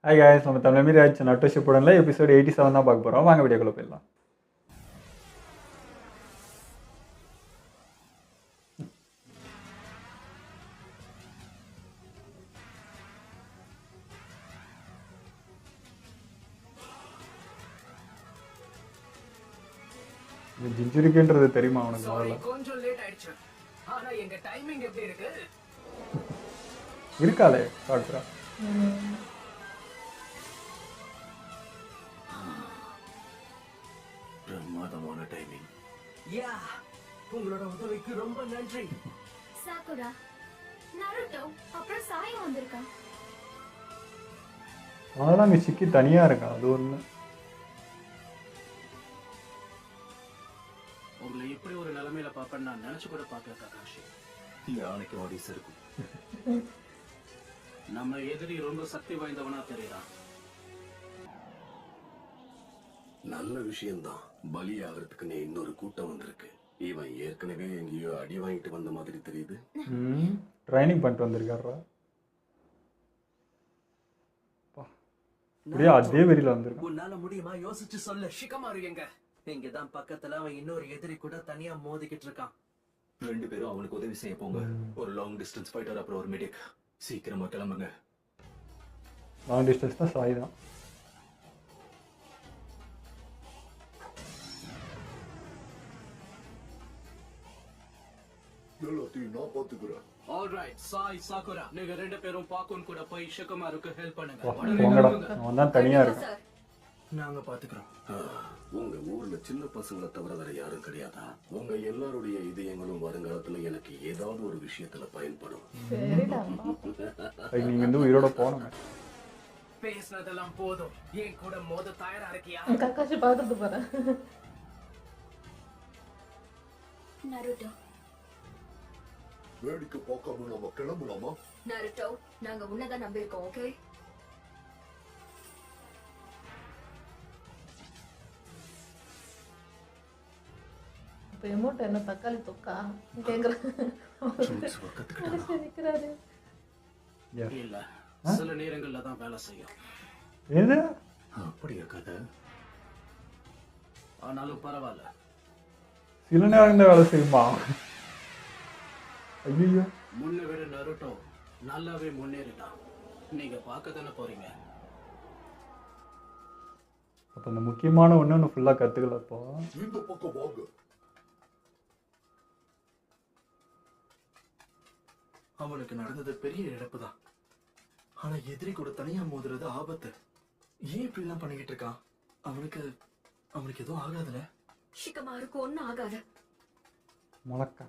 Hi guys, நம்ம தமிழ் மீறி ஆச்சு நட்டு ஷிப்புடன்ல எபிசோட் 87 தான் பார்க்க போகிறோம். வாங்க வீடியோக்குள்ள போயிடலாம். இது ஜிஞ்சுரிக்குன்றது தெரியுமா உனக்கு? முதல்ல கொஞ்சம் லேட் ஆயிடுச்சு. ஆனா எங்க டைமிங் எப்படி இருக்கு? இருக்காளே டாக்டரா. பிரமாதமான டைமிங். யா, உங்களோட உதவிக்கு ரொம்ப நன்றி. சாக்குரா, நருட்டோ, அப்புறம் சாய் வந்திருக்கான். அதெல்லாம் அங்கே சிக்கி தனியாக இருக்கான். அது ஒன்று. உங்களை இப்படி ஒரு நிலைமையில பார்ப்பேன் நான் நினைச்சு கூட பார்க்கல காகாஷி. யானைக்கு ஆடிஸ் இருக்கும். நம்ம எதிரி ரொம்ப சக்தி வாய்ந்தவனா தெரியறான். நல்ல விஷயம்தான். பலியாகிறதுக்குன்னு இன்னொரு கூட்டம் வந்திருக்கு. இவன் ஏற்கனவே எங்கேயோ அடி வாங்கிட்டு வந்த மாதிரி தெரியுது. ட்ரைனிங் பண்ணிட்டு வந்திருக்காரா? அப்படியே அதே வெறியில வந்திருக்கான். உன்னால முடியுமா? யோசிச்சு சொல்லு. ஷிகமாரு எங்க? இங்கதான் பக்கத்துல அவன் இன்னொரு எதிரி கூட தனியா மோதிக்கிட்டு இருக்கான். ரெண்டு பேரும் அவனுக்கு உதவி செய்ய போங்க. ஒரு லாங் டிஸ்டன்ஸ் ஃபைட்டர் அப்புறம் ஒரு மெடிக். சீக்கிரமா கிளம்புங்க. லாங் டிஸ்டன்ஸ் தான் சாய் தான். எல்லாத்தையும் நான் பாத்துக்கிறேன். ஆல்ரைட், சாய் சாக்குரா, நீங்க ரெண்டு பேரும் பாக்குன் கூட போய் ஷிகமாருக்கு ஹெல்ப் பண்ணுங்க. போங்கடா, அவன் தான் தனியா இருக்கான். நாங்க பாத்துக்கிறோம். உங்க ஊர்ல சின்ன பசங்களை தவிர வேற யாரும் கிடையாதா? உங்க எல்லாருடைய இதயங்களும் வருங்காலத்துல எனக்கு ஏதாவது ஒரு விஷயத்துல பயன்படும். நீங்க வந்து உயிரோட போனோங்க. பேசுனதெல்லாம் போதும். ஏன் கூட மோத தயாரா இருக்கியா? கக்காஷி பாத்துட்டு போறேன். நருட்டோ, வேடிக்கை பார்க்காம நாம கிளம்பலாமா? நருட்டோ, நாங்க உன்னதான் நம்பியிருக்கோம். ஓகே, இப்ப எமோட் என்ன தக்காளி தொக்கா கேக்குறேன். நிக்கிறாரு. இல்ல, சில நேரங்கள்ல தான் வேலை செய்யும். எது அப்படியா கதை? ஆனாலும் பரவாயில்ல. சில நேரம் தான் வேலை செய்யுமா? ஐயோ, முன்ன விட நருட்டோ நல்லாவே முன்னேறிட்டான். நீங்க பார்க்க தானே போறீங்க. அப்ப அந்த முக்கியமான ஒண்ணு ஃபுல்லா கத்துக்கலப்போ. இந்த பக்கம் வாங்க. அவனுக்கு நடந்தது பெரிய இழப்பு தான். ஆனா எதிரி கூட தனியா மோதுறது ஆபத்து. ஏன் இப்படி எல்லாம் பண்ணிக்கிட்டு இருக்கான்? அவனுக்கு எதுவும் ஆகாதுல. ஷிகமாருக்கு ஒன்னும் ஆகாது. முழக்கா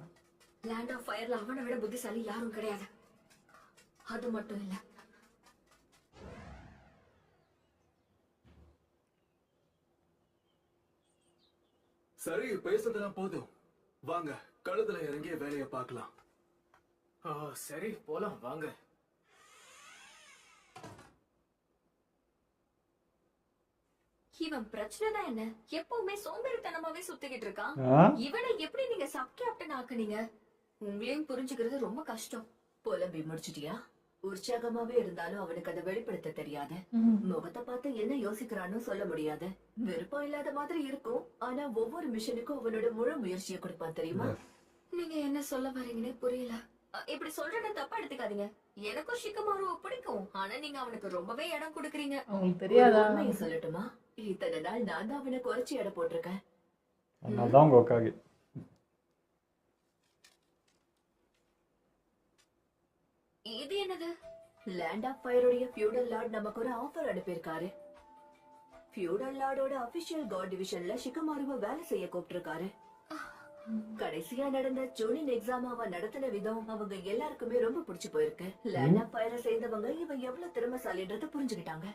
லேண்ட் ஆஃப் ஃபயர்ல அவனை விட புத்திசாலி யாரும் கிடையாது. அது மட்டும் இல்ல, சரி, பேசுறதுலாம் போதும். வாங்க, கழுதுல இறங்கிய வேலையை பார்க்கலாம். சரி, போலாம் வாங்க. இவன் பிரச்சனை தான் என்ன? எப்பவுமே சோம்பேறித்தனமாவே சுத்திக்கிட்டு இருக்கான். இவனை எப்படி நீங்க சப் கேப்டன் ஆக்குனீங்க? உங்களையும் புரிஞ்சுக்கிறது ரொம்ப கஷ்டம். புலம்பி முடிச்சிட்டியா? உற்சாகமாவே இருந்தாலும் அவனுக்கு அதை வெளிப்படுத்த தெரியாது. முகத்தை பார்த்து என்ன யோசிக்கிறான்னு சொல்ல முடியாது. விருப்பம் இல்லாத மாதிரி இருக்கும். ஆனா ஒவ்வொரு மிஷனுக்கும் அவனோட முழு முயற்சியை கொடுப்பான், தெரியுமா? நீங்க என்ன சொல்ல வரீங்கன்னே புரியல. இப்படி சொல்றேன்னு தப்பா எடுத்துக்காதீங்க. எனக்கும் ஷிகமாருவை பிடிக்கும். ஆனா நீங்க அவனுக்கு ரொம்பவே இடம் கொடுக்கறீங்க. உங்களுக்கு தெரியாதா? உண்மையை சொல்லட்டுமா? இத்தனை நாள் நான் தான் அவனை குறைச்சி இடம் போட்டிருக்கேன். அதனாலதான் உங்க உக்காகி. இது என்னது? லேண்ட் ஆஃப் ஃபயருடைய ஃபியூடல் லார்ட் நமக்கு ஒரு ஆஃபர் அனுப்பியிருக்காரு. ஃபியூடல் லார்டோட அபிஷியல் காட் டிவிஷன்ல ஷிகமாருவை வேலை செய்ய கூப்பிட்டிருக்காரு. கடைசியா நடந்த ஜூனின் எக்ஸாம் அவன் நடத்தின விதம் அவங்க எல்லாருக்குமே ரொம்ப பிடிச்சு போயிருக்கு. லேண்ட் ஆஃப் ஃபயரை சேர்ந்தவங்க இவன் எவ்வளவு திறமைசாலின்றத புரிஞ்சுக்கிட்டாங்க.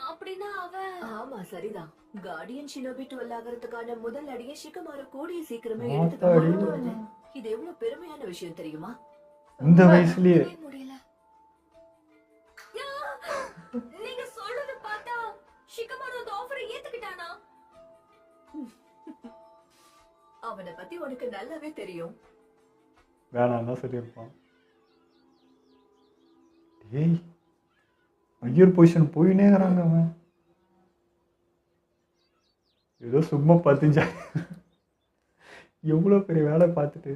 அப்படின்னா அவன் ஆமா, சரிதான். கார்டியன் ஷினோபி 12 ஆகிறதுக்கான முதல் அடியை ஷிகமாரு கூடிய சீக்கிரமே எடுத்துக்க. இது எவ்வளவு பெருமையான விஷயம் தெரியுமா? இந்த வயசுலயே முடியல. நீங்க சொல்றது பார்த்தா ஷிகமாரு அந்த ஆஃபரை ஏத்துக்கிட்டானா? அவனை பத்தி உனக்கு நல்லாவே தெரியும். வேணாம் தான் சொல்லியிருப்பான். டேய், ஐயர் பொசிஷன் போயினேங்கிறாங்க அவன். ஏதோ சும்மா 15 எவ்வளோ பெரிய வேலை பார்த்துட்டு.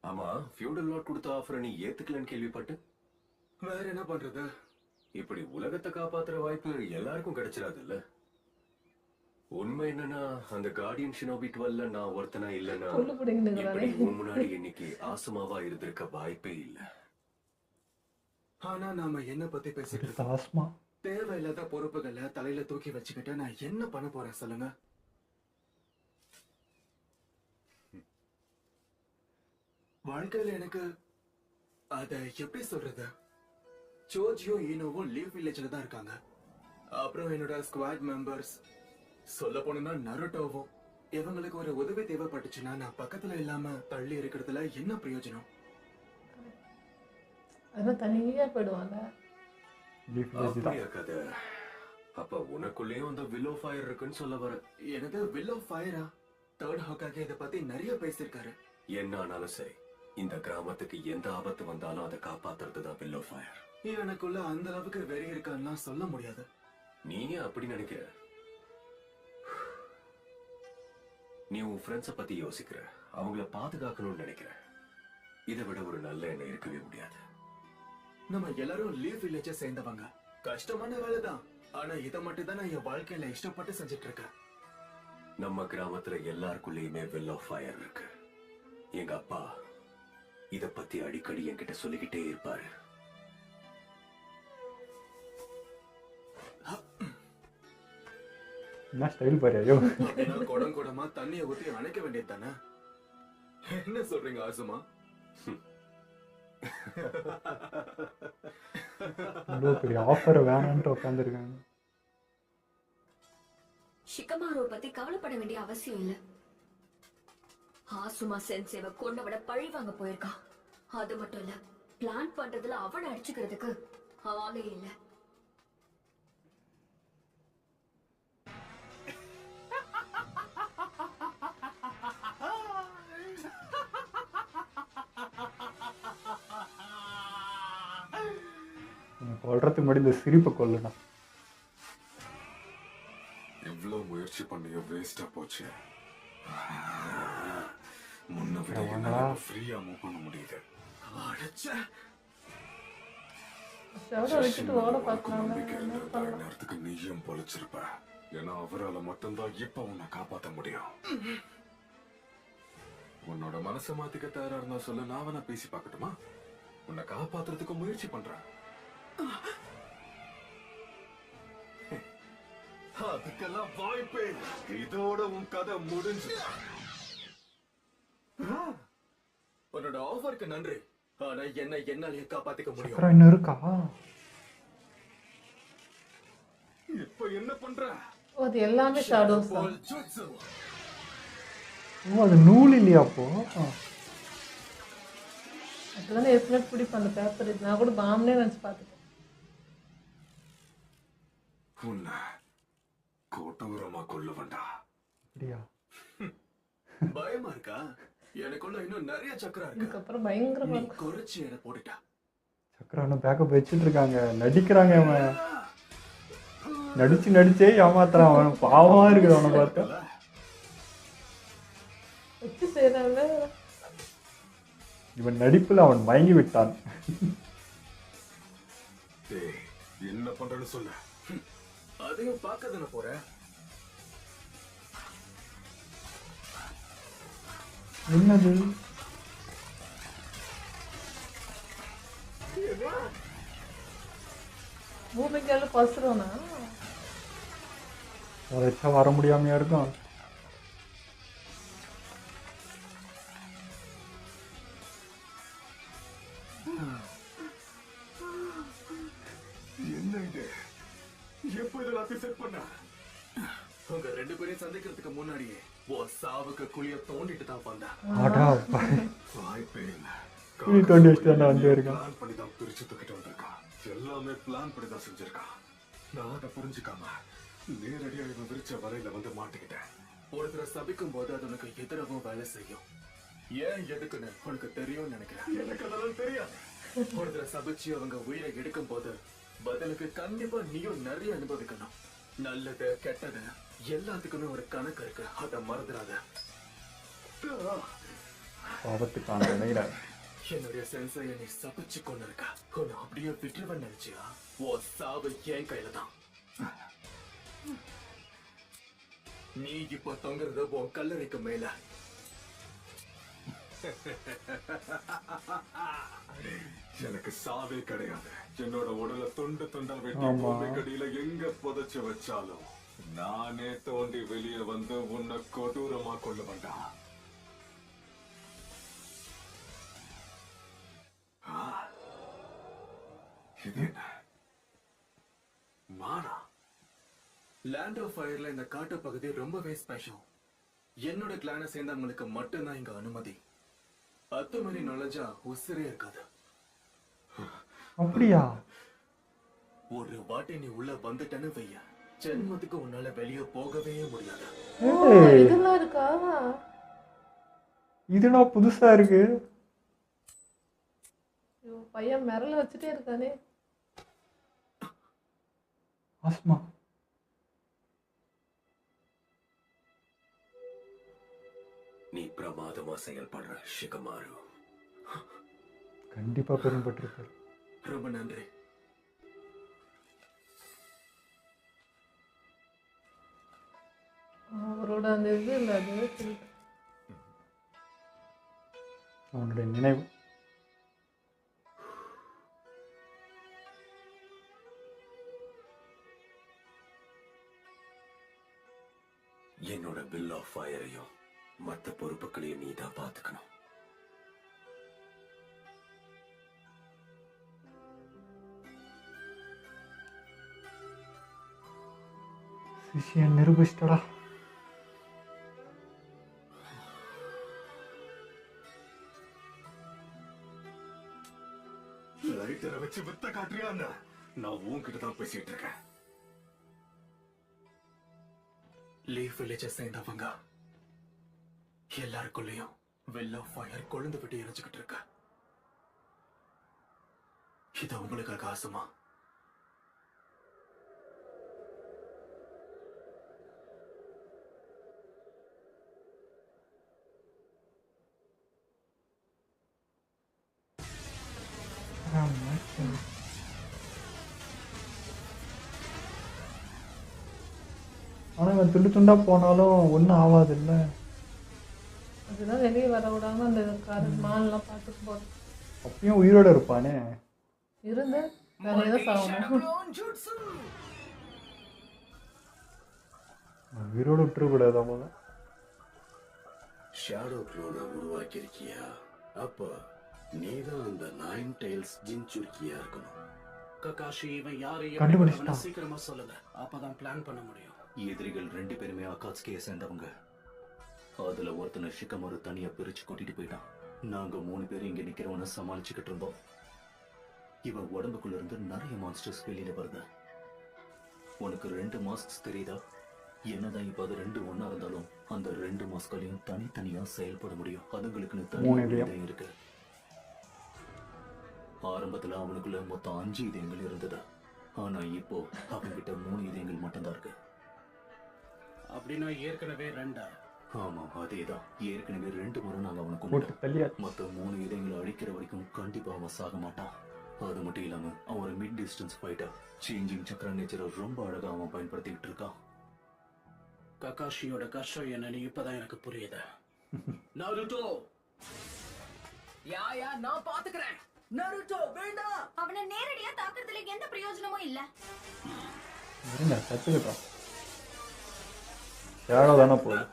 ஆமா, ஃபியூடல் லாட் கொடுத்த ஆஃபரை நீ ஏத்துக்கலன்னு கேள்விப்பட்டு. வேற என்ன பண்றது? இப்படி உலகத்தை காப்பாத்துற வாய்ப்பு எல்லாருக்கும் கிடைச்சிடாது இல்ல. உண்மை என்னன்னா, அந்த கார்டியன் ஷினோபி 12ல நான் ஒருத்தனா இல்லைன்னா கொள்ளு பிடிங்கிறாரே. இப்படி உன் முன்னாடி இன்னைக்கு ஆசமாவா இருந்திருக்க வாய்ப்பே இல்ல. ஆனா நாம என்ன பத்தி பேசிட்டு இருக்கோம்? ஆஸ்மா. தேவையில்லாத பொறுப்புகளை தலையில தூக்கி வச்சுக்கிட்டு நான் என்ன பண்ண போறேன் சொல்லுங்க? வாழ்க்கையில எனக்கு அத எப்படி சொல்றது? ஜோஜியோ ஈனோவும் லீவ் வில்லேஜ்ல தான் இருக்காங்க. அப்புறம் என்னோட ஸ்குவாட் மெம்பர்ஸ், சொல்ல போனா நருட்டோவும். இவங்களுக்கு ஒரு உதவி தேவைப்பட்டுச்சுன்னா நான் பக்கத்துல இல்லாம தள்ளி இருக்கிறதுல என்ன பிரயோஜனம்? அதெல்லாம் தனியா போயிடுவாங்க. அப்படியா கதை? அப்ப உனக்குள்ளேயும் அந்த வில்லோ ஃபயர் இருக்குன்னு சொல்ல வர. எனது வில் ஆஃப் ஃபயரா? தேர்ட் ஹாக்காக இதை பத்தி நிறைய பேசியிருக்காரு. என்ன ஆனாலும் சரி, இந்த கிராமத்துக்கு எந்த ஆபத்து வந்தாலும் அதை காப்பாத்துறது தான் வில்லோ ஃபயர். எனக்குள்ள அந்த அளவுக்கு வெறி இருக்கான்னா சொல்ல முடியாது. நீயே அப்படி நினைக்கிற? நீ உன் ஃப்ரெண்ட்ஸை பத்தி யோசிக்கிற, அவங்கள பாதுகாக்கணும்னு நினைக்கிற. இதை விட ஒரு நல்ல எண்ணம் இருக்கவே முடியாது. நம்ம எல்லாரும் லீவ் வில்லேஜ சேர்ந்தவங்க. கஷ்டமான வேலைதான், ஆனா இதை மட்டும் தான் நான் என் வாழ்க்கையில இஷ்டப்பட்டு செஞ்சுட்டு இருக்கேன். நம்ம கிராமத்துல எல்லாருக்குள்ளேயுமே வில் ஆஃப் ஃபயர் இருக்கு. எங்க அப்பா இத பத்தி அடிக்கடி என்கிட்ட சொல்லிக்கிட்டே இருப்பாரு. என்ன ஸ்டைல் பாரு. ஐயோ, அப்படின்னா குடம் குடமா தண்ணியை ஊத்தி அணைக்க வேண்டியது தானே? என்ன சொல்றீங்க ஆசுமா? இவ்வளோ பெரிய ஆஃபர் வேணான்ட்டு உட்காந்துருக்காங்க. ஷிகமாரோ பத்தி கவலைப்பட வேண்டிய அவசியம் இல்ல. ஆசுமா சென்சேவ கொண்டவட பழி வாங்க போயிருக்கா. அது மட்டும் இல்ல, பிளான் பண்றதுல அவனை அடிச்சுக்கிறதுக்கு ஆளே இல்ல. கொல்றதுக்கு முன்னாடி இந்த சிரிப்பை கொல்லணும். எவ்வளவு முயற்சி பண்ணியோ வேஸ்டா போச்சு. முன்ன விட வாங்களா? என்னால ஃப்ரீயா மூவ் பண்ண முடியுது. செவட வச்சுட்டு ஓட உனக்கு பார்க்கலாம்ல. நம்பிக்கை என்ன இருந்திருந்தா பண்ணலாம்? இந்நேரத்துக்கு நீயும் பொழைச்சிருப்ப. ஏன்னா அவரால மட்டும்தான் இப்ப உன்னை காப்பாத்த முடியும். உன்னோட மனசை மாத்திக்க தயாரா இருந்தா சொல்லு, நான் வேணா பேசி பார்க்கட்டுமா? உன்னை காப்பாத்துறதுக்கு முயற்சி பண்றேன். அதுக்கெல்லாம் வாய்ப்பே இல்லை. இதோட உன் கதை முடிஞ்சு. உன்னோட ஆஃபருக்கு நன்றி, ஆனா என்ன என்னாலேயே காப்பாத்திக்க முடியும். அப்புறம் இன்னும் இருக்கா? இப்ப என்ன பண்ற? ஓ, அது எல்லாமே ஷாடோஸ் தான். ஜுட்சு. ஓ, அது நூல் இல்லையா அப்போ? அதுதானே ஏற்கனவே பிடிப்பேன் அந்த பேப்பர். இது நான் கூட பாம்னே நினச்சி பார்த்துட்டேன். உன்னை கொடூரமா கொல்லுவண்டா. அப்படியா? பயமா இருக்கா? எனக்குள்ள இன்னும் நிறைய சக்கரம் இருக்கு. இதுக்கப்புறம் பயங்கரமா நீ இருக்கும். குறைச்சி எடை போட்டுட்டா. சக்கரான பேக்கப் வச்சுட்டு இருக்காங்க. நடிக்கிறாங்க. அவன் நடிச்சே ஏமாத்துறான். அவன் பாவமா இருக்குது அவனை பார்த்தா. வச்சு செய்யறாங்க. இவன் நடிப்புல அவன் மயங்கி விட்டான். டேய், என்ன பண்றேன்னு சொல்லு. அதையும் பார்க்க தானே போற. என்னது? பூமிக்கால பசுறோனா? அதை வச்சா வர முடியாமையா இருக்கும். என்ன இது? எப்ப இதெல்லாத்தையும் செட் பண்ண? உங்க ரெண்டு பேரையும் சந்திக்கிறதுக்கு முன்னாடியே உன் சாவுக்கு குழிய தோண்டிட்டு தான் வந்தேன். ஆடா, வாய்ப்பே இல்ல. குழி தோண்டி வச்சுட்டு தான் வந்து இருக்கான். பிளான் பண்ணி தான் பிரிச்சு தூக்கிட்டு வந்திருக்கான். எல்லாமே பிளான் பண்ணி தான் செஞ்சிருக்கான். நான் அதை புரிஞ்சுக்காம நேரடியா இவன் விரிச்ச வலையில வந்து மாட்டிக்கிட்டேன். ஒருத்தரை சபிக்கும் போது அது உனக்கு எதிராகவும் வேலை செய்யும். ஏன் எதுக்குன்னு உனக்கு தெரியும்னு நினைக்கிறேன். எனக்கு அதெல்லாம் தெரியாது. ஒருத்தரை சபிச்சு அவங்க உயிரை எடுக்கும் போது பதிலுக்கு கண்டிப்பா நீயும் நிறைய அனுபவிக்கணும். நல்லது கெட்டது எல்லாத்துக்குமே ஒரு கணக்கு இருக்கு, அதை மறந்துடாத. பாவத்துக்கான வினையில என்னுடைய சென்சையை நீ சபிச்சு கொண்டு இருக்க. உன்னை அப்படியே விட்டுருவன் நினைச்சியா? ஓ சாவு என் கையில தான். நீ இப்ப தொங்குறது உன் கல்லறைக்கு மேல. எனக்கு சாவே கிடையாது. என்னோட உடலை துண்டு துண்டா வெட்டி ஆமா. பூமிக்கடியில எங்க புதைச்சு வச்சாலும் நானே தோண்டி வெளியே வந்து உன்னை கொடூரமா கொள்ள வேண்டாம். இது என்ன? மானா லேண்ட் ஆஃப் ஃபயர்ல இந்த காட்டு பகுதி ரொம்பவே ஸ்பெஷல். என்னோட கிளான சேர்ந்தவங்களுக்கு மட்டும்தான் இங்க அனுமதி. 10 மணி நுழைஞ்சா உசிரே இருக்காது. அப்படியா? ஒரு வாட்டி நீ உள்ள வந்துட்டேன்னு வைய, ஜென்மத்துக்கு உன்னால வெளியே போகவே முடியாது. ஏய், இதெல்லாம் இருக்கா? இதுனா புதுசா இருக்கு. ஐயோ, பையன் மிரல வச்சுட்டே இருக்கானே. ஆஸ்மா நீ பிரமாதமா செயல்படுற ஷிகமாரு. கண்டிப்பா பெரும்பட்டிருப்பார். ரொம்ப நன்றி. அவரோட அந்த இது இல்லை, அது சொல்லிட்டு. அவனுடைய நினைவு. என்னோட பில் ஆஃப் ஃபயரையும் மற்ற பொறுப்புகளையும் நீ தான் பாத்துக்கணும். சிஷியன் நிரூபிச்சிட்டடா. லைட்டரை வச்சு வித்த காட்டுறியா? நான் உன்கிட்ட தான் பேசிட்டு இருக்கேன். லீஃப் வில்லேஜை சேர்ந்தவங்க எல்லாருக்குள்ளயும் வெல் ஆஃப் ஃபயர் கொழுந்து விட்டு எரிஞ்சுக்கிட்டு இருக்க. இது உங்களுக்காக ஆசமா? ஆனா இவன் துண்டு துண்டா போனாலும் ஒன்றும் ஆகாது இல்லை. அதுதான் வெளியே வர விடாம அந்த மான்லாம் பார்த்துட்டு போகுது. அப்பயும் உயிரோட இருப்பானே. இருந்து வேற ஏதோ சாகணும். உயிரோட விட்டுறக்கூடாது அவ்வளோதான். ஷேடோ க்ளோனை உருவாக்கி இருக்கியா? அப்ப நீதான் அந்த 9 டைல்ஸ் ஜின்சுர்கியா இருக்கணும். ககாஷி, இவன் யாரு கண்டுபிடிச்சிட்டான். எப்படிப்பட்டவன்னு சீக்கிரமா சொல்லுங்க, அப்பதான் பிளான் பண்ண முடியும். எதிரிகள் 2 பேருமே அகாட்ஸ்கியை சேர்ந்தவங்க. அதுல ஒருத்தனை ஷிகமாரு தனியா பிரிச்சு கூட்டிட்டு போயிட்டான். நாங்க 3 பேரும் இங்க நிக்கிறவன சமாளிச்சுக்கிட்டு இருந்தோம். இவன் உடம்புக்குள்ள இருந்து நிறைய மான்ஸ்டர்ஸ் வெளியில வருது. உனக்கு 2 மாஸ்க்ஸ் தெரியுதா? என்னதான் இப்ப அது 2 ஒண்ணா இருந்தாலும் அந்த 2 மாஸ்களையும் தனித்தனியா செயல்பட முடியும். அதுங்களுக்குன்னு தனி 3 இதயம். இதயம் இருக்கு. ஆரம்பத்துல அவனுக்குள்ள மொத்தம் 5 இதயங்கள் இருந்தது. ஆனா இப்போ அவன்கிட்ட 3 இதயங்கள் மட்டும்தான் இருக்கு. அப்படின்னா ஏற்கனவே 2. ஆமா, அதேதான். ஏற்கனவே 2 முறை நாங்க அவனை போட்டு கொண்டுட்டோம். தள்ளியாச்சு. மொத்த 3 இதயங்களை அழிக்கிற வரைக்கும் கண்டிப்பா அவன் சாக மாட்டான். அது மட்டும் இல்லாம அவன் ஒரு மிட் டிஸ்டன்ஸ் ஃபைட்டர். சேஞ்சிங் சக்கர நேச்சரை ரொம்ப அழகா அவன் பயன்படுத்திக்கிட்டு இருக்கான். ககாஷியோட கஷ்டம் என்னன்னு இப்பதான் எனக்கு புரியுது. நருட்டோ, நான் பாத்துக்கிறேன். நருட்டோ வேண்டாம். அவனை நேரடியா தாக்குறதுல எந்த பிரயோஜனமும் இல்ல. இருங்க கற்றுக்கிட்டோம். ஷேடோ தானே போகுது.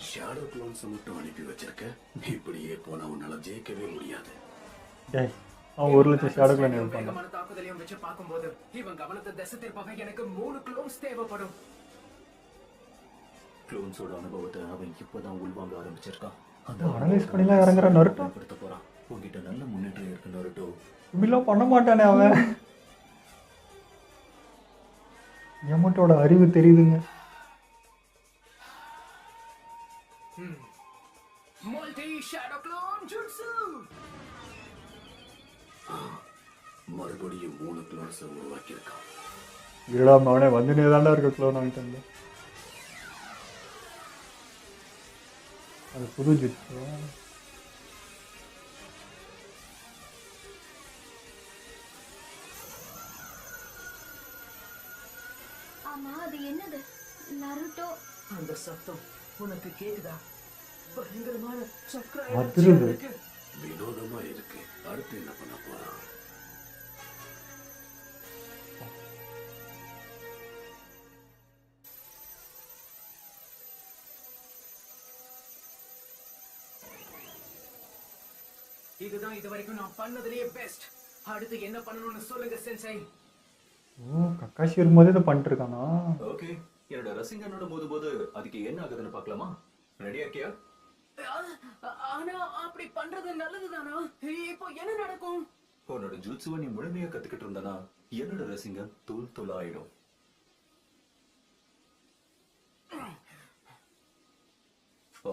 ஷேடோ க்ளோன்ஸ் மட்டும் அனுப்பி வச்சிருக்க. இப்படியே போனா உன்னால ஜெயிக்கவே முடியாது. டேய், அவன் 1 லட்சம் ஷேடோக்குள்ள நினைப்பாங்க. வேகமான தாக்குதலையும் வச்சு பார்க்கும்போது இவன் கவனத்தை திசை திருப்பவே எனக்கு 3 க்ளோன்ஸ் தேவைப்படும். க்ளோன்ஸோட அனுபவத்தை அவன் இப்பதான் உள்வாங்க ஆரம்பிச்சிருக்கான். அனலைஸ் பண்ணிலாம் இறங்குற நருட்டோ. பயன்படுத்த போறான். உங்ககிட்ட நல்ல முன்னேற்றம் இருக்கு நருட்டோ. இப்படிலாம் பண்ண மாட்டானே அவன். எமட்டோட அறிவு தெரியுதுங்க. Shadow clone jutsu. மறுபடியும் 3 கிளான்ஸை உருவாக்கியிருக்கான். இருடா அவனே வந்துனே தாண்டா இருக்க க்ளோன் ஆகிட்டு. அது புது ஜிட்ஸு. ஆமா அது என்னது? நருட்டோ அந்த சத்தம் உனக்கு கேக்குதா? பயங்கரமான சக்கர அதிருது. இருக்கு. வினோதமா இருக்கு. அடுத்து என்ன பண்ண போறான்? இதுதான் இது வரைக்கும் நான் பண்ணதுலயே பெஸ்ட். அடுத்து என்ன பண்ணணும்னு சொல்லுங்க சென்சை. ஓ கக்காஷி வரும்போது இதை பண்ணிட்டு இருக்கானா? ஓகே, என்னோட ரசிகனோட போது அதுக்கு என்ன ஆகுதுன்னு பார்க்கலாமா? ரெடியா இருக்கியா? ஆனா அப்படி பண்றது நல்லதுதானா? இப்போ என்ன நடக்கும்? உன்னோட ஜூட்சுவை நீ முழுமையா கத்துக்கிட்டு இருந்தானா என்னோட ரசிகன் தூள் தூள் ஆயிடும்.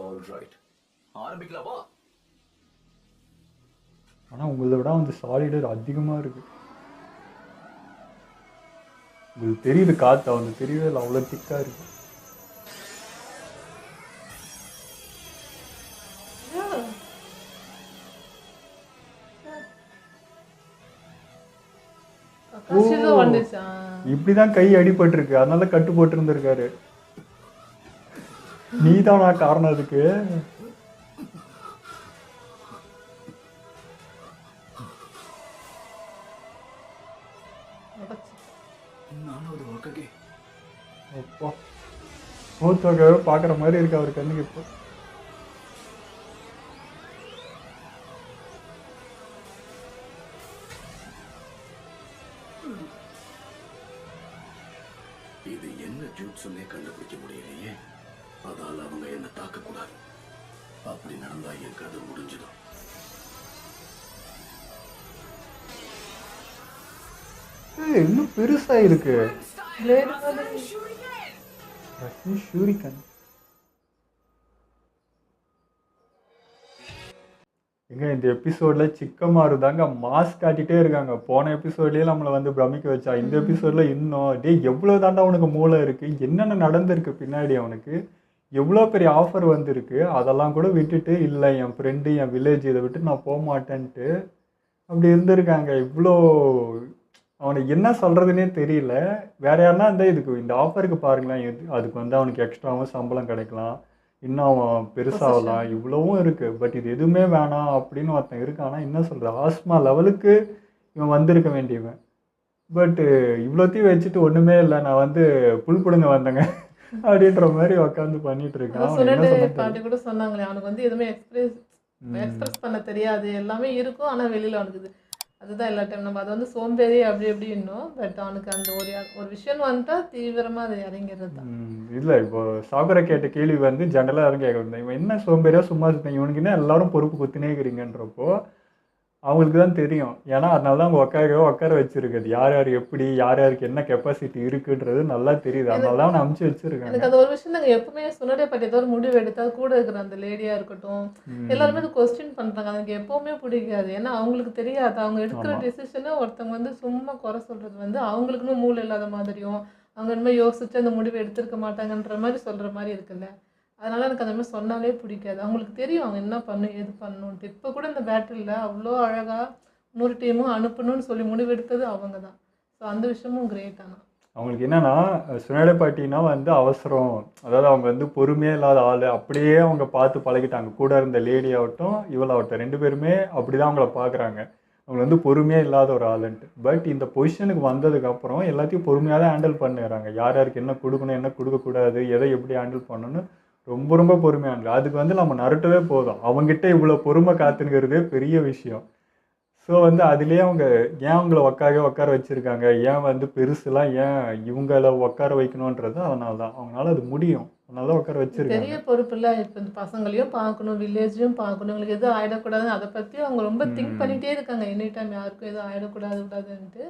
ஆல்ரைட், ஆரம்பிக்கலாமா? ஆனா உங்களை விட வந்து சாலிடு அதிகமா இருக்கு. உங்களுக்கு தெரியுது காத்து, அவனுக்கு தெரியவே இல்லை, அவ்வளோ திக்கா இருக்கு. கக்காஷிதான் வந்துச்சா? இப்படிதான் கை அடிபட்டு இருக்கு, அதனால கட்டு போட்டு இருந்திருக்காரு. நீதானா காரணம் அதுக்கு? நானும் அது ஒக்கே. அப்பா மூத்தோக்காவே பாக்குற மாதிரி இருக்கு அவர் கண்ணுக்கு இப்போ. இது என்ன ஜூட்சுன்னே கண்டுபிடிக்க முடியலையே. அதால அவங்க என்ன தாக்க கூடாது. அப்படி நடந்தா என் கதை முடிஞ்சிடும். இன்னும் பெருசா இருக்கு. பிளேடு மாதிரி. ஷூரிகன் எங்க இந்த எபிசோட்ல சிக்கமாரு தாங்க மாஸ் காட்டிட்டே இருக்காங்க. போன எபிசோட்லயே நம்மளை வந்து பிரமிக்க வச்சா, இந்த எபிசோட்ல இன்னும் டே எவ்வளவு தாண்டா அவனுக்கு மூளை இருக்கு, என்னென்ன நடந்திருக்கு பின்னாடி, அவனுக்கு எவ்வளோ பெரிய ஆஃபர் வந்திருக்கு, அதெல்லாம் கூட விட்டுட்டு இல்லை என் ஃப்ரெண்டு என் வில்லேஜ் இதை விட்டு நான் போக மாட்டேன்ட்டு அப்படி இருந்திருக்காங்க. இவ்வளோ அவனுக்கு என்ன சொல்கிறதுனே தெரியல. வேற யாருன்னா இருந்தால் இதுக்கு இந்த ஆஃபருக்கு பாருங்களேன், அதுக்கு வந்து அவனுக்கு எக்ஸ்ட்ராவும் சம்பளம் கிடைக்கலாம், இன்னும் அவன் பெருசாகலாம், இவ்வளவும் இருக்குது. பட் இது எதுவுமே வேணாம் அப்படின்னு ஒருத்தன் இருக்கானா, என்ன சொல்கிற ஆஸ்மா லெவலுக்கு இவன் வந்திருக்க வேண்டியவன். பட்டு இவ்வளோத்தையும் வச்சுட்டு ஒன்றுமே இல்லை, நான் வந்து புல் பிடுங்க வந்தேங்க அப்படின்ற மாதிரி உட்காந்து பண்ணிட்டு இருக்கான். அவன் என்ன சொல்லிட்டு சொன்னான் பாட்டி கூட சொன்னாங்களே, அவனுக்கு வந்து எதுவுமே எக்ஸ்பிரஸ் பண்ண தெரியாது, எல்லாமே இருக்கும் ஆனா வெளியில அவனுக்கு இது அதுதான் எல்லா டைம் நம்ம அதை வந்து சோம்பேறி அப்படி எப்படி இன்னும். பட் அவனுக்கு அந்த ஒரு விஷயம் வந்துட்டா தீவிரமா அது இறங்கிறது தான். இல்லை இப்போ சாகரை கேட்ட கேள்வி வந்து ஜென்ரலாக யாரும் கேட்க வந்தேன், இவன் என்ன சோம்பேறியா சும்மா சுத்தேன், இவனுக்கு என்ன எல்லாரும் பொறுப்பு குத்தினே இருக்கிறீங்கன்றப்போ அவங்களுக்கு தான் தெரியும். ஏன்னா அதனால தான் அவங்க உட்கார வச்சிருக்குது, யார் யார் எப்படி யார் யாருக்கு என்ன கெப்பாசிட்டி இருக்குன்றது நல்லா தெரியுது, அதனால தான் அவனை அமுச்சு வச்சிருக்காங்க. எனக்கு அது ஒரு விஷயம் நாங்கள் எப்பவுமே சுனடே பாட்டி ஏதோ ஒரு முடிவு எடுத்தா கூட இருக்கிற அந்த லேடியா இருக்கட்டும் எல்லாருமே அது கொஸ்டின் பண்றாங்க. எனக்கு எப்பவுமே பிடிக்காது. ஏன்னா அவங்களுக்கு தெரியாது அவங்க எடுக்கிற டெசிஷனை ஒருத்தவங்க வந்து சும்மா குறை சொல்றது வந்து அவங்களுக்குன்னு மூளை இல்லாத மாதிரியும் அவங்க இனிமேல் யோசிச்சு அந்த முடிவு எடுத்திருக்க மாட்டாங்கன்ற மாதிரி சொல்ற மாதிரி இருக்குல்ல. அதனால எனக்கு அந்த மாதிரி சொன்னாலே பிடிக்காது. அவங்களுக்கு தெரியும் அவங்க என்ன பண்ணணும் எது பண்ணணுன்ட்டு. இப்போ கூட இந்த பேட்டில் அவ்வளோ அழகா 100 டீமும் அனுப்பணும்னு சொல்லி முடிவெடுத்தது அவங்க தான். ஸோ அந்த விஷயமும் கிரேட். ஆனால் அவங்களுக்கு என்னன்னா சுனேடை பாட்டினா வந்து அவசரம், அதாவது அவங்க வந்து பொறுமையே இல்லாத ஆள் அப்படியே அவங்க பார்த்து பழகிட்டாங்க. கூட இருந்த லேடி ஆகட்டும் இவளாகட்டும் 2 பேருமே அப்படிதான் அவங்கள பார்க்குறாங்க, அவங்க வந்து பொறுமையே இல்லாத ஒரு ஆளுன்ட்டு. பட் இந்த பொசிஷனுக்கு வந்ததுக்கப்புறம் எல்லாத்தையும் பொறுமையாக தான் ஹேண்டில் பண்ணுறாங்க. யார் யாருக்கு என்ன கொடுக்கணும் என்ன கொடுக்கக்கூடாது எதை எப்படி ஹேண்டில் பண்ணணும்னு ரொம்ப ரொம்ப பொறுமையானது. அதுக்கு வந்து நம்ம நரட்டவே போதும், அவங்ககிட்ட இவ்வளோ பொறுமை காத்துங்கிறதே பெரிய விஷயம். ஸோ வந்து அதுலேயே அவங்க ஏன் அவங்கள உட்கார வச்சுருக்காங்க, ஏன் வந்து பெருசுலாம் ஏன் இவங்கள உட்கார வைக்கணுன்றது அதனால தான், அவங்களால அது முடியும், அதனால தான் உட்கார வச்சுருக்காங்க. பெரிய பொறுப்பு இல்லை. இப்போ இந்த பசங்களையும் பார்க்கணும் வில்லேஜையும் பார்க்கணும், இவங்களுக்கு எதுவும் ஆகிடக்கூடாதுன்னு அதை பற்றி அவங்க ரொம்ப திங்க் பண்ணிகிட்டே இருக்காங்க. எனி டைம் யாருக்கும் எதுவும் ஆகிடக்கூடாதுன்ட்டு.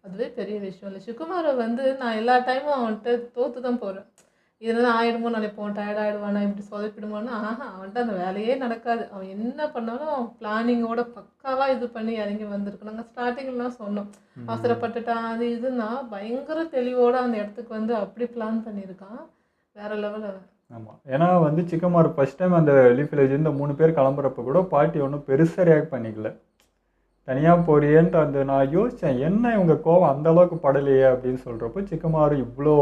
அதுவே பெரிய விஷயம் இல்லை. சுகுமாரை வந்து நான் எல்லா டைமும் அவன்கிட்ட தோற்று தான் போகிறேன். இதெல்லாம் ஆயிடுமோன்னு நினைப்போம், டயர்ட் ஆகிடுவானா இப்படி சொதப்பிடுமான்னு. அவன்கிட்ட அந்த வேலையே நடக்காது. அவன் என்ன பண்ணாலும் பிளானிங்கோட பக்காவாக இது பண்ணி இறங்கி வந்திருக்கு. நாங்கள் ஸ்டார்டிங்லாம் சொன்னோம் அவசரப்பட்டுட்டான் அது இதுன்னா, பயங்கர தெளிவோட அந்த இடத்துக்கு வந்து அப்படி பிளான் பண்ணியிருக்கான். வேற லெவலில். ஆமாம், ஏன்னா வந்து சிக்கமாரு ஃபர்ஸ்ட் டைம் அந்த லீஃப் வில்லேஜ் இந்த 3 பேர் கிளம்புறப்ப கூட பாட்டி ஒன்றும் பெருசாக ரியாக்ட் பண்ணிக்கல. தனியாக போறியேன்ட்டு அந்த நான் யோசித்தேன், என்ன இவங்க கோவம் அந்த அளவுக்கு படலையே அப்படின்னு சொல்கிறப்போ சிக்கமாரு இவ்வளோ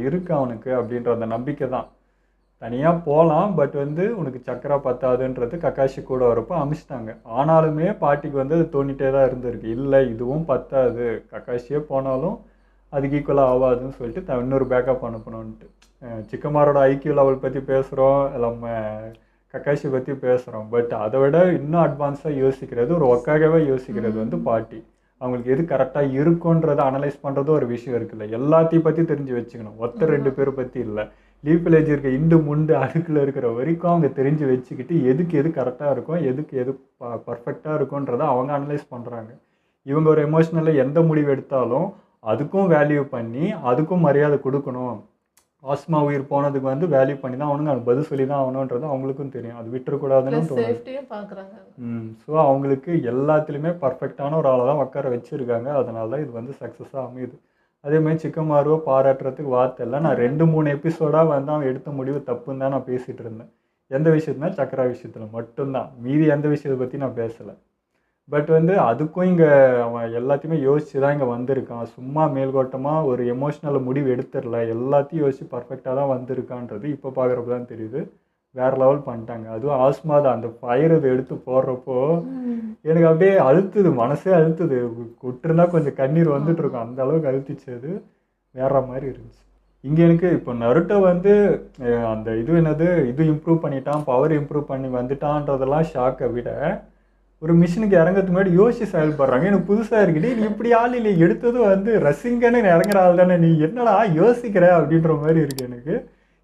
இருக்கு அவனுக்கு அப்படின்ற அந்த நம்பிக்கை தான். தனியாக போகலாம், பட் வந்து உனக்கு சக்கரை பத்தாதுன்றது கக்காஷி கூட வரப்போ அமிச்சிட்டாங்க. ஆனாலுமே பாட்டிக்கு வந்து அது தோண்டிகிட்டே தான் இருந்திருக்கு, இல்லை இதுவும் பத்தாது, கக்காஷியே போனாலும் அதுக்கு ஈக்குவலாக ஆகாதுன்னு சொல்லிட்டு இன்னொரு பேக்கப் அனுப்பணுன்ட்டு. சிக்கமாரோட ஐக்கியூ லெவல் பற்றி பேசுகிறோம், நம்ம கக்காஷி பற்றி பேசுகிறோம். பட் அதை விட இன்னும் அட்வான்ஸாக யோசிக்கிறது, ஒரு ஒக்காகவே யோசிக்கிறது வந்து பாட்டி. அவங்களுக்கு எது கரெக்டாக இருக்குன்றதை அனலைஸ் பண்ணுறது ஒரு விஷயம் இருக்குல்ல, எல்லாத்தையும் பற்றி தெரிஞ்சு வச்சுக்கணும். ஒருத்தர் 2 பேரை பற்றி இல்லை, லீஃப் வில்லேஜ் இருக்க இண்டு முண்டு அடுக்கில் இருக்கிற வரைக்கும் அவங்க தெரிஞ்சு வச்சுக்கிட்டு எதுக்கு எது கரெக்டாக இருக்கும், எதுக்கு எது பர்ஃபெக்டாக இருக்குன்றதை அவங்க அனலைஸ் பண்ணுறாங்க. இவங்க ஒரு எமோஷ்னலில் எந்த முடிவு எடுத்தாலும் அதுக்கும் வேல்யூ பண்ணி அதுக்கும் மரியாதை கொடுக்கணும். ஆஸ்மா உயிர் போனதுக்கு வந்து வேல்யூ பண்ணி தான் அவனுங்க அது பதில் சொல்லி தான் ஆகணுன்றது அவங்களுக்கும் தெரியும், அது விட்டுறக்கூடாதுன்னு தோணுது. சேஃப்டியும் பார்க்குறாங்க. ஸோ அவங்களுக்கு எல்லாத்துலேயுமே பர்ஃபெக்டான ஒரு ஆளை தான் உட்கார வச்சுருக்காங்க. அதனால தான் இது வந்து சக்ஸஸாக அமையுது. அதேமாதிரி சிக்கமாருவை பாராட்டுறதுக்கு வார்த்தை இல்லை. நான் 2-3 எபிசோடாக வந்து அவன் எடுத்த முடிவு தப்புன்னு தான் நான் பேசிகிட்டு இருந்தேன். எந்த விஷயத்துனா சக்கரா விஷயத்தில் மட்டும்தான், மீதி எந்த விஷயத்தை பற்றி நான் பேசலை. பட் வந்து அதுக்கும் இங்கே அவன் எல்லாத்தையுமே யோசிச்சு தான் இங்கே வந்திருக்கான். சும்மா மேல்கோட்டமாக ஒரு எமோஷ்னல் முடிவு எடுத்துடல, எல்லாத்தையும் யோசிச்சு பர்ஃபெக்டாக தான் வந்திருக்கான்றது இப்போ பார்க்குறப்ப தான் தெரியுது. வேறு லெவல் பண்ணிட்டாங்க. அதுவும் ஆஸ்மா தான் அந்த ஃபயர் இதை எடுத்து போடுறப்போ எனக்கு அப்படியே அழுத்துது, மனசே அழுத்துது. விட்டுருந்தா கொஞ்சம் கண்ணீர் வந்துட்டு இருக்கும், அந்த அளவுக்கு அழுத்திச்சு. அது வேற மாதிரி இருந்துச்சு. இங்கே எனக்கு இப்போ நருட்டோ வந்து அந்த இது என்னது இது இம்ப்ரூவ் பண்ணிட்டான், பவர் இம்ப்ரூவ் பண்ணி வந்துட்டான்றதெல்லாம் ஷாக்கை விட ஒரு மிஷினுக்கு இறங்கிறதுக்கு முன்னாடி யோசிச்சு செயல்படுறாங்க. எனக்கு புதுசாக இருக்குடி, நீ இப்படி ஆள் இல்லை, எடுத்ததும் வந்து ரசிங்கன்னு இறங்குற ஆள் தானே, நீ என்னடா யோசிக்கிற அப்படின்ற மாதிரி இருக்கு.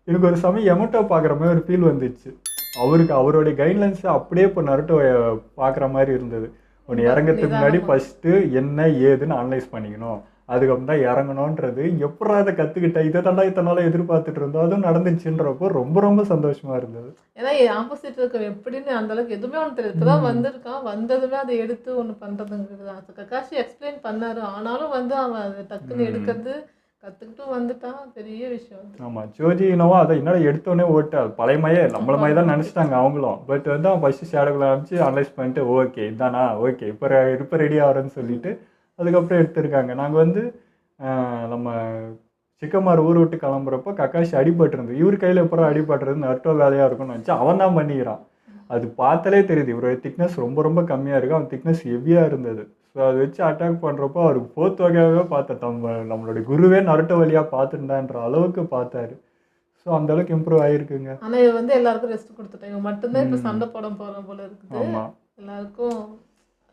எனக்கு ஒரு சமயம் எமோட்டோ பார்க்குற மாதிரி ஒரு ஃபீல் வந்துச்சு. அவருடைய கைட்லைன்ஸை அப்படியே இப்போ நருட்டோ பார்க்குற மாதிரி இருந்தது. ஒன்று இறங்கிறதுக்கு முன்னாடி ஃபஸ்ட்டு என்ன ஏதுன்னு அனலைஸ் பண்ணிக்கணும், அதுக்கப்புறம் தான் இறங்கணுன்றது. எப்படா அதை கற்றுக்கிட்டேன், இதை தாண்டா இத்தனால எதிர்பார்த்துட்டு இருந்தோம், அதுவும் நடந்துச்சுன்றப்போ ரொம்ப ரொம்ப சந்தோஷமாக இருந்தது. ஏன்னா ஆப்போசிட் இருக்க எப்படின்னு அந்த அளவுக்கு எதுவுமே ஒன்று தெரியாது. இப்போ தான் வந்திருக்கான், வந்ததுமே அதை எடுத்து ஒன்று பண்ணுறதுங்கிறது தான். கக்காஷி எக்ஸ்பிளைன் பண்ணாரு, ஆனாலும் வந்து அவன் அதை டக்குன்னு எடுக்கிறது கற்றுக்கிட்டு வந்துட்டான், பெரிய விஷயம். ஆமாம், ஜோஜி இனோவா அதை என்னடா எடுத்தோடனே ஓட்டு பழையமையே நம்மள மாதிரி தான் நினச்சிட்டாங்க அவங்களும். பட் வந்து அவன் ஃபஸ்ட்டு ஷேடோக்குள்ள ஆரம்பிச்சு அனலைஸ் பண்ணிட்டு ஓகே இதானா ஓகே இப்போ ரெடி ஆகிறேன்னு சொல்லிட்டு அதுக்கப்புறம் எடுத்திருக்காங்க. நாங்கள் வந்து நம்ம சிக்கமார் ஊர் விட்டு கிளம்புறப்போ கக்காஷி அடிபட்டுருந்தது. இவர் கையில் எப்போ அடிபட்டுறது நருட்டோ வேலையாக இருக்கும்னு நினச்சா அவன் தான் பண்ணிக்கிறான். அது பார்த்தாலே தெரியுது இவரோட திக்னஸ் ரொம்ப ரொம்ப கம்மியாக இருக்குது, அவன் திக்னஸ் ஹெவியாக இருந்தது. ஸோ அதை வச்சு அட்டாக் பண்ணுறப்போ அவருக்கு 4th வகையாகவே பார்த்தேன். நம்மளுடைய குருவே நருட்டோ வழியாக பார்த்துட்டான்ற அளவுக்கு பார்த்தாரு. ஸோ அந்த அளவுக்கு இம்ப்ரூவ் ஆகிருக்குங்க. ஆனால் இவன் வந்து எல்லாருக்கும் ரெஸ்ட் கொடுத்துட்டேன். இவன் மட்டும்தான் இப்போ சண்டை போட போகிற போல இருக்குது. ஆமாம், எல்லாருக்கும்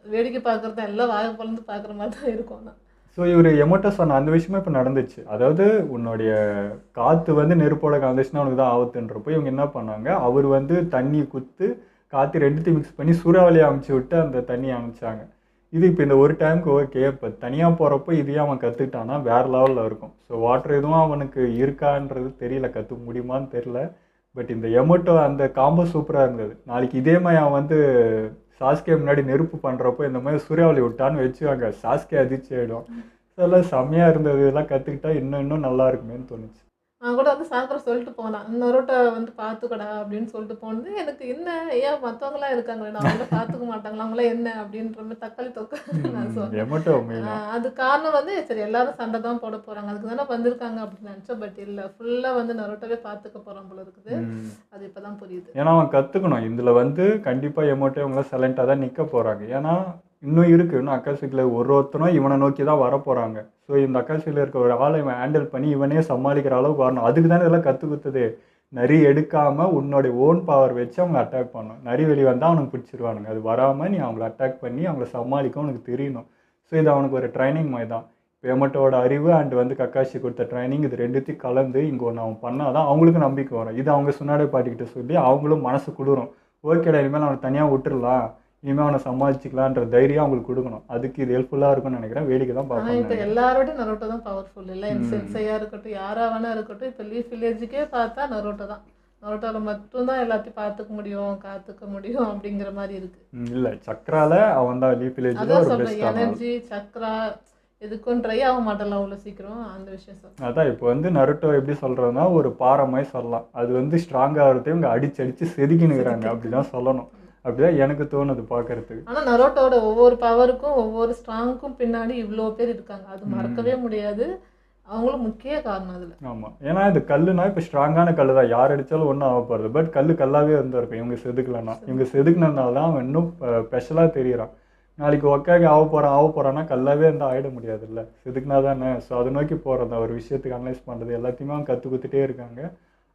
வேடிக்கை பார்க்குறது எல்லாம் வாயை பொழுது பார்க்குற மாதிரி தான் இருக்கும். ஆனால் ஸோ இவர் எமோட்டோ சொன்ன அந்த விஷயமா இப்போ நடந்துச்சு. அதாவது உன்னுடைய காற்று வந்து நெருப்போட கலந்துச்சுன்னா உனக்கு தான் ஆபத்துன்றப்போ இவங்க என்ன பண்ணாங்க, அவர் வந்து தண்ணி குத்து காற்று ரெண்டுத்தையும் மிக்ஸ் பண்ணி சூறாவளியை அமுச்சு விட்டு அந்த தண்ணியை அனுப்பிச்சாங்க. இது இப்போ இந்த ஒரு டைமுக்கு ஓகே, இப்போ தனியாக போகிறப்போ இதையும் அவன் கற்றுக்கிட்டான்னா வேறு லெவலில் இருக்கும். ஸோ வாட்டர் எதுவும் அவனுக்கு இருக்கான்றது தெரியல, கற்றுக்க முடியுமான்னு தெரியல. பட் இந்த எமோட்டோ அந்த காம்போ சூப்பராக இருந்தது. நாளைக்கு இதே மாதிரி அவன் வந்து சாஸ்கே முன்னாடி நெருப்பு பண்ணுறப்போ இந்த மாதிரி சூறாவளி விட்டான்னு வச்சுவாங்க, சாஸ்கே அதிர்ச்சி ஆகிடும். ஸோ எல்லாம் செம்மையாக இருந்தது, இதெல்லாம் கற்றுக்கிட்டா இன்னும் நல்லா இருக்குமேன்னு தோணுச்சு. நான் கூட வந்து சாக்கரை சொல்லிட்டு போனேன், நருட்டோ வந்து பார்த்துக்கடா அப்படின்னு சொல்லிட்டு போனது. எனக்கு என்ன ஏன் மற்றவங்களாம் இருக்காங்களே, நான் அவங்கள பார்த்துக்க மாட்டாங்களா, அவங்களாம் என்ன அப்படின்ற மாதிரி தக்காளி தொக்க நான் சொன்னேன். அது காரணம் வந்து சரி எல்லாரும் சண்டை தான் போட போகிறாங்க, அதுக்கு தானே வந்திருக்காங்க அப்படின்னு நினச்சோம். பட் இல்லை, ஃபுல்லாக வந்து நருட்டோவே பார்த்துக்க போகிறான் போல இருக்குது. அது இப்போ தான் புரியுது. ஏன்னா அவன் கற்றுக்கணும். இதில் வந்து கண்டிப்பாக எமோட்டோ இவங்களாம் சைலண்ட்டாக தான் நிற்க போகிறாங்க. ஏன்னா இன்னும் இருக்குது, இன்னும் அக்காசிக்கில் ஒருத்தனும் இவனை நோக்கி தான் வர போகிறாங்க. ஸோ இந்த அக்காசியில் இருக்க ஒரு ஆளை இவன் ஹேண்டில் பண்ணி இவனே சமாளிக்கிற அளவுக்கு வரணும். அதுக்கு தானே இதெல்லாம் கற்றுக் கொடுத்தது. நரி எடுக்காமல் உன்னோடைய ஓன் பவர் வச்சு அவங்க அட்டாக் பண்ணணும். நரி வெளியே வந்தால் அவனுக்கு பிடிச்சிருவானுங்க, அது வராமல் நீ அவங்கள அட்டாக் பண்ணி அவங்கள சமாளிக்க உனக்கு தெரியணும். ஸோ இது அவனுக்கு ஒரு ட்ரைனிங் மாதிரி தான். இப்போ எமோட்டோட அறிவு அண்ட் வந்து கக்காஷி கொடுத்த ட்ரைனிங், இது ரெண்டுத்தையும் கலந்து இங்கே ஒன்று அவன் பண்ணால் தான் அவங்களுக்கு நம்பிக்கை வரும். இது அவங்க சுனாடே பாட்டிக்கிட்ட சொல்லி அவங்களும் மனசு குளிரும். ஓகேடா இனிமேல் அவனை தனியாக விட்டுடலாம், இனிமேல் அவனை சமாளிச்சுக்கலான்ற தைரியம் அவங்களுக்கு கொடுக்கணும். அதுக்கு இது ஹெல்ப்ஃபுல்லாக இருக்கும்னு நினைக்கிறேன். வேடிக்கை தான் ஆனா இப்ப பார்ப்பாங்க. எல்லாரோடையும் நரோட்டோ தான் பவர்ஃபுல் இல்ல. சென்சையா இருக்கட்டும், யாரா வேணா இருக்கட்டும், இப்ப லீஃப் வில்லேஜுக்கே பார்த்தா நரோட்டோ தான். நரோட்டோல மட்டும்தான் எல்லாத்தையும் பார்த்துக்க முடியும், காத்துக்க முடியும் அப்படிங்கிற மாதிரி இருக்கு. இல்லை, சக்ரால அவன் தான் லீஃப் வில்லேஜில் அதான் ஒரு சொல்றேன், பெஸ்ட்டான ஆள். எனர்ஜி சக்ரா எதுக்கும் ட்ரை ஆக மாட்டலாம் அவ்வளோ சீக்கிரம், அந்த விஷயம் சொல்றேன். அதான் இப்போ வந்து நருட்டோ எப்படி சொல்கிறதுனா ஒரு பாறை மாதிரி சொல்லலாம். அது வந்து ஸ்ட்ராங்காக ஆகிறதையும் இவங்க அடிச்சு செதுக்கினுக்கிறாங்க, அப்படி தான் சொல்லணும். அப்படிதான் எனக்கு தோணுது பார்க்கறதுக்கு. ஆனா நரோட்டோட ஒவ்வொரு பவருக்கும் ஒவ்வொரு ஸ்ட்ராங்க்கும் பின்னாடி இவ்வளோ பேர் இருக்காங்க, அது மறக்கவே முடியாது. அவங்களும் முக்கிய காரணம் அதுல. ஆமாம், ஏன்னா இது கல்லுனா இப்போ ஸ்ட்ராங்கான கல் தான், யார் அடித்தாலும் ஒன்றும் ஆக போகிறது. பட் கல்லாவே இருந்திருக்கும் இவங்க செதுக்கலன்னா. இவங்க செதுக்கினதுனால தான் அவன் இன்னும் ஸ்பெஷலாக தெரியுறான். நாளைக்கு ஒக்காக ஆக போகிறான்னா கல்லாவே இருந்தால் ஆகிட முடியாதுல்ல, செதுக்குனா தானே. ஸோ அதை நோக்கி போகிறது, ஒரு விஷயத்துக்கு அனலைஸ் பண்ணுறது எல்லாத்தையுமே அவன் கற்றுக் கொடுத்துட்டே இருக்காங்க.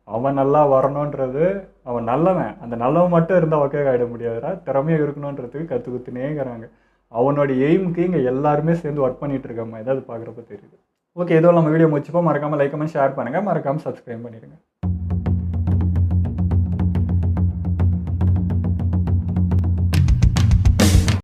அவன் நல்லா வரணுன்றது, அவன் நல்லவன், அந்த நல்லவன் மட்டும் இருந்தால் ஒக்காக ஆகிட முடியாதுடா, திறமையாக இருக்கணுன்றதுக்கு கற்றுக் கொடுத்துனேங்கிறாங்க. அவனோட எய்முக்கு இங்கே எல்லாருமே சேர்ந்து ஒர்க் பண்ணிட்டு இருக்காம ஏதாவது பார்க்குறப்ப தெரியுது. ஓகே, இதோ நம்ம வீடியோ முடிச்சுப்போம். மறக்காமல் லைக் கமெண்ட் ஷேர் பண்ணுங்கள், மறக்காமல் சப்ஸ்கிரைப் பண்ணிடுங்க.